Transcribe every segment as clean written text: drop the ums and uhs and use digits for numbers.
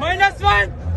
-1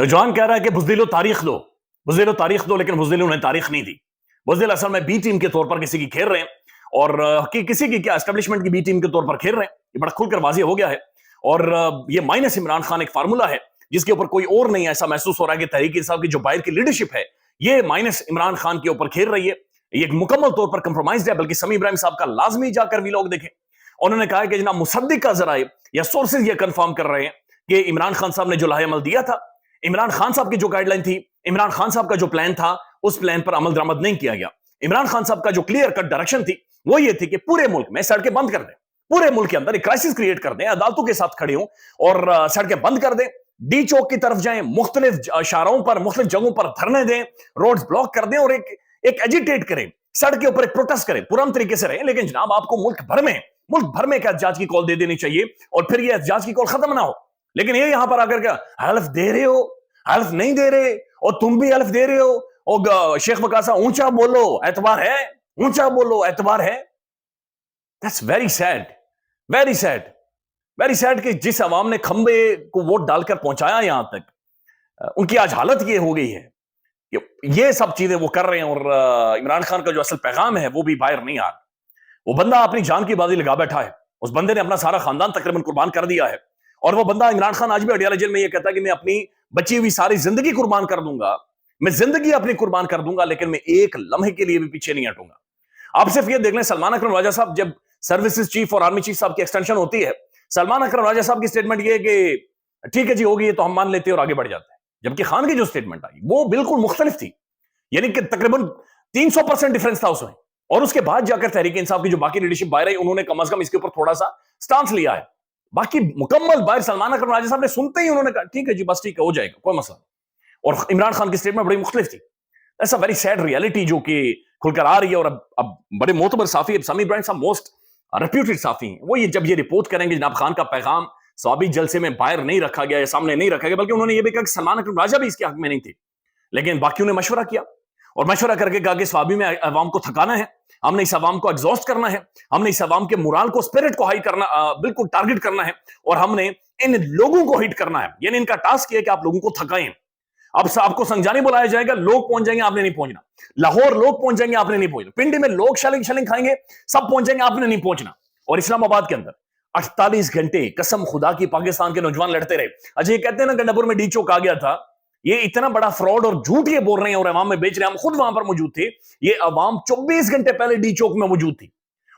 نوجوان کہہ رہا ہے کہ بزدلو تاریخ دو، بزدلو تاریخ دو، لیکن بزدلو نے تاریخ نہیں دی. بزدل اصل میں بی ٹیم کے طور پر کسی کی کھیل رہے ہیں، اور کسی کی کیا اسٹیبلشمنٹ کی بی ٹیم کے طور پر کھیل رہے ہیں. یہ بڑا کھل کر واضح ہو گیا ہے. اور یہ مائنس عمران خان ایک فارمولا ہے جس کے اوپر کوئی اور نہیں. ایسا محسوس ہو رہا ہے کہ تحریک انصاف کی جو باہر کی لیڈرشپ ہے یہ مائنس عمران خان کے اوپر کھیل رہی ہے. یہ ایک مکمل طور پر کمپرومائزڈ ہے. بلکہ سمیع ابراہیم صاحب کا لازمی جا کر ویلاگ دیکھیں. انہوں نے کہا کہ جناب مصدق کا ذرائع یا سورسز یہ کنفرم کر رہے ہیں کہ عمران خان صاحب نے جو لاہ عمل دیا تھا، عمران خان صاحب کی جو گائیڈ لائن تھی، عمران خان صاحب کا جو پلان تھا، اس پلان پر عمل درآمد نہیں کیا گیا. عمران خان صاحب کا جو کلیئر کٹ ڈائریکشن تھی وہ یہ تھی کہ پورے ملک میں سڑکیں بند کر دیں، پورے ملک کے اندر ایک کرائسس کریٹ کر دیں، عدالتوں کے ساتھ کھڑے ہوں اور سڑکیں بند کر دیں، ڈی چوک کی طرف جائیں، مختلف شاہراہوں پر مختلف جگہوں پر دھرنے دیں، روڈز بلاک کر دیں اور ایک ایجیٹیٹ کریں، سڑک کے اوپر ایک پروٹیسٹ کریں، پرام طریقے سے رہیں. لیکن جناب آپ کو ملک بھر میں کا احتجاج کی کال دے دینی چاہیے اور پھر یہ احتجاج کی کال ختم نہ ہو. لیکن یہ یہاں پر آ کر کے حلف دے رہے ہو، حلف نہیں دے رہے، اور تم بھی حلف دے رہے ہو، اور شیخ وقاصہ اونچا بولو اعتبار ہے، اونچا بولو اعتبار ہے. That's very sad, very sad, very sad کہ جس عوام نے کھمبے کو ووٹ ڈال کر پہنچایا یہاں تک، ان کی آج حالت یہ ہو گئی ہے کہ یہ سب چیزیں وہ کر رہے ہیں. اور عمران خان کا جو اصل پیغام ہے وہ بھی باہر نہیں آ رہا. وہ بندہ اپنی جان کی بازی لگا بیٹھا ہے، اس بندے نے اپنا سارا خاندان تقریباً قربان کر دیا ہے. اور وہ بندہ عمران خان آج بھی اڈیالہ جیل میں یہ کہتا ہے کہ میں اپنی بچی ہوئی ساری زندگی قربان کر دوں گا، میں زندگی اپنی قربان کر دوں گا، لیکن میں ایک لمحے کے لیے بھی پیچھے نہیں ہٹوں گا. آپ صرف یہ دیکھ لیں، سلمان اکرم راجہ صاحب جب سروسز چیف اور آرمی چیف صاحب کی ایکسٹینشن ہوتی ہے، سلمان اکرم راجہ صاحب کی سٹیٹمنٹ یہ ہے کہ ٹھیک ہے جی ہوگی، یہ تو ہم مان لیتے ہیں اور آگے بڑھ جاتے ہیں. جبکہ خان کی جو سٹیٹمنٹ آئی وہ بالکل مختلف تھی، یعنی کہ تقریباً 300% ڈیفرنس تھا اس میں. اور اس کے بعد جا کر تحریک انصاف کی جو باقی لیڈرشپ باہر آئی، انہوں نے کم از کم اس کے اوپر تھوڑا سا سٹانس لیا ہے. باقی مکمل باہر سلمان اکرم راجہ صاحب نے سنتے ہی انہوں نے کہا ٹھیک ہے جی بس ٹھیک ہے ہو جائے گا کوئی مسئلہ. اور عمران خان کی سٹیٹمنٹ بڑی مختلف تھی. ایسا ویری سیڈ ریئلٹی جو کہ کھل کر آ رہی ہے. اور اب بڑے معتبر صحافی سمیع ابراہیم صاحب موسٹ ریپیوٹڈ صحافی ہیں، وہ یہ جب یہ رپورٹ کریں گے جناب خان کا پیغام صحابی جلسے میں باہر نہیں رکھا گیا یا سامنے نہیں رکھا گیا، بلکہ انہوں نے یہ بھی کہا کہ سلمان اکرم راجہ بھی اس کے حق میں نہیں تھے. لیکن باقیوں نے مشورہ کیا اور مشورہ کر کے کہا کہ صحابی میں عوام کو تھکانا ہے، ہم نے اس عوام کو ایگزاسٹ کرنا ہے، ہم نے اس عوام کے مورال کو اسپرٹ کو ہائی کرنا بالکل ٹارگٹ کرنا ہے، اور ہم نے ان لوگوں کو ہٹ کرنا ہے. یعنی ان کا ٹاسک یہ ہے کہ آپ لوگوں کو تھکائیں. اب آپ کو سنجانی بلایا جائے گا، لوگ پہنچ جائیں گے، آپ نے نہیں پہنچنا. لاہور لوگ پہنچ جائیں گے، آپ نے نہیں پہنچنا. پنڈی میں لوگ شلنگ کھائیں گے، سب پہنچ جائیں گے، آپ نے نہیں پہنچنا. اور اسلام آباد کے اندر 48 گھنٹے قسم خدا کی پاکستان کے نوجوان لڑتے رہے. اچھا یہ کہتے ہیں نا گنڈاپور میں ڈی چوک آ گیا تھا، یہ اتنا بڑا فراڈ اور جھوٹ یہ بول رہے ہیں اور عوام میں بیچ رہے ہیں. ہم خود وہاں پر موجود تھے. یہ عوام 24 گھنٹے پہلے ڈی چوک میں موجود تھی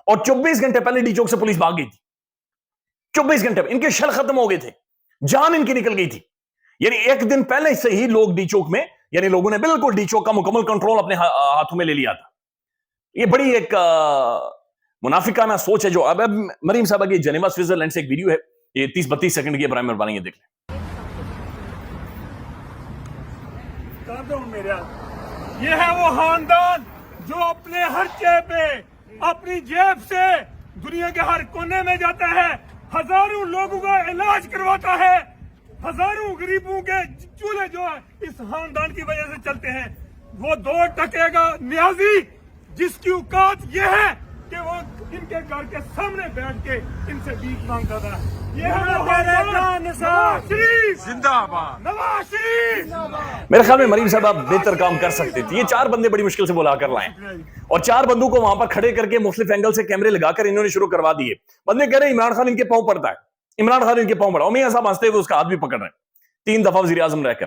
اور 24 گھنٹے پہلے ڈی چوک سے پولیس بھاگ گئی تھی. 24 گھنٹے ان کے شل ختم ہو گئے تھے، جان ان کی نکل گئی تھی. یعنی ایک دن پہلے سے ہی لوگ ڈی چوک میں، یعنی لوگوں نے بالکل ڈی چوک کا مکمل کنٹرول اپنے ہاتھوں میں لے لیا تھا. یہ بڑی ایک منافقانہ سوچ ہے. جو اب مریم صاحبہ کی جنیوا سوئٹزرلینڈ سے ایک ویڈیو ہے، یہ 30-32 سیکنڈ کی، برائے مہربانی یہ دیکھ لیں. یہ ہے وہ خاندان جو اپنے خرچے پہ اپنی جیب سے دنیا کے ہر کونے میں جاتا ہے، ہزاروں لوگوں کا علاج کرواتا ہے، ہزاروں غریبوں کے چولہے جو ہے اس خاندان کی وجہ سے چلتے ہیں. وہ 2 ٹکے کا نیازی جس کی اوقات یہ ہے کہ وہ ان کے گھر کے سامنے بیٹھ کے ان سے بھیک مانگتا تھا. یہ ہے نواز شریف زندہ باد، نواز شریف. میرے خیال میں مریم صاحب آپ بہتر کام کر سکتے تھے. یہ 4 بندے بڑی مشکل سے بلا کر لائیں اور 4 بندوں کو وہاں پر کھڑے کر کے مختلف اینگل سے کیمرے لگا کر انہوں نے شروع کروا دیے. بندے کہہ رہے ہیں عمران خان ان کے پاؤں پڑتا ہے، عمران خان ان کے پاؤں پڑا. اور میاں صاحب ہنستے ہوئے اس کا ہاتھ بھی پکڑ رہے ہیں. 3 دفعہ وزیر اعظم رہ کر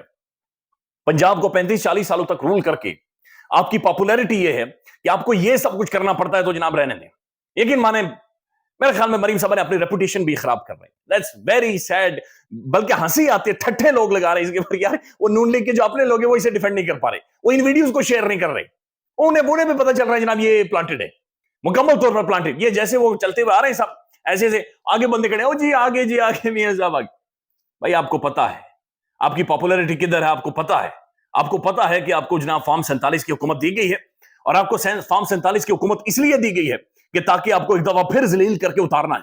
پنجاب کو 35-40 سالوں تک رول کر کے آپ کی پاپولیرٹی یہ ہے کہ آپ کو یہ سب کچھ کرنا پڑتا ہے تو جناب رہنے دیں. یقین مانے میرے خیال میں مریم صاحب نے اپنی ریپوٹیشن بھی خراب کر رہے ہیں. That's very sad. بلکہ ہنسی آتی ہے، ٹھٹھے لوگ لگا رہے ہیں اس کے اوپر. یار وہ نون لیگ کے جو اپنے لوگ ہیں وہ اسے ڈیفینڈ نہیں کر پا رہے، وہ ان ویڈیوز کو شیئر نہیں کر رہے. انہیں بھی پتہ چل رہا ہے جناب یہ پلانٹڈ ہے، مکمل طور پر پلانٹڈ. یہ جیسے وہ چلتے ہوئے آ رہے ہیں سب ایسے ایسے آگے بندے کھڑے، او جی آگے میاں صاحب آگے. بھائی آپ کو پتا ہے آپ کی پاپولیرٹی کدھر ہے، آپ کو پتا ہے. آپ کو پتا ہے کہ آپ کو جناب فارم 47 کی حکومت دی گئی ہے، اور آپ کو فارم 47 کی حکومت اس لیے دی گئی ہے کہ تاکہ آپ کو ایک دفعہ پھر ذلیل کر کے اتارنا ہے،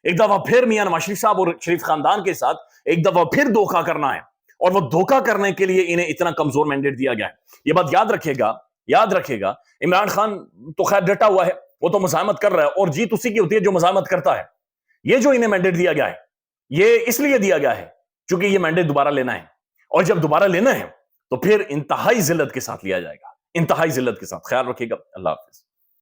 ایک دفعہ پھر میاں نواز شریف صاحب اور شریف خاندان کے ساتھ ایک دفعہ پھر دھوکہ کرنا ہے. اور وہ دھوکہ کرنے کے لیے انہیں اتنا کمزور مینڈیٹ دیا گیا ہے. یہ بات یاد رکھے گا. عمران خان تو خیر ڈٹا ہوا ہے، وہ تو مزاحمت کر رہا ہے، اور جیت اسی کی ہوتی ہے جو مزاحمت کرتا ہے. یہ جو انہیں مینڈیٹ دیا گیا ہے یہ اس لیے دیا گیا ہے چونکہ یہ مینڈیٹ دوبارہ لینا ہے. اور جب دوبارہ لینا ہے تو پھر انتہائی ذلت کے ساتھ لیا جائے گا، انتہائی ذلت کے ساتھ. خیال رکھیے گا. اللہ حافظ.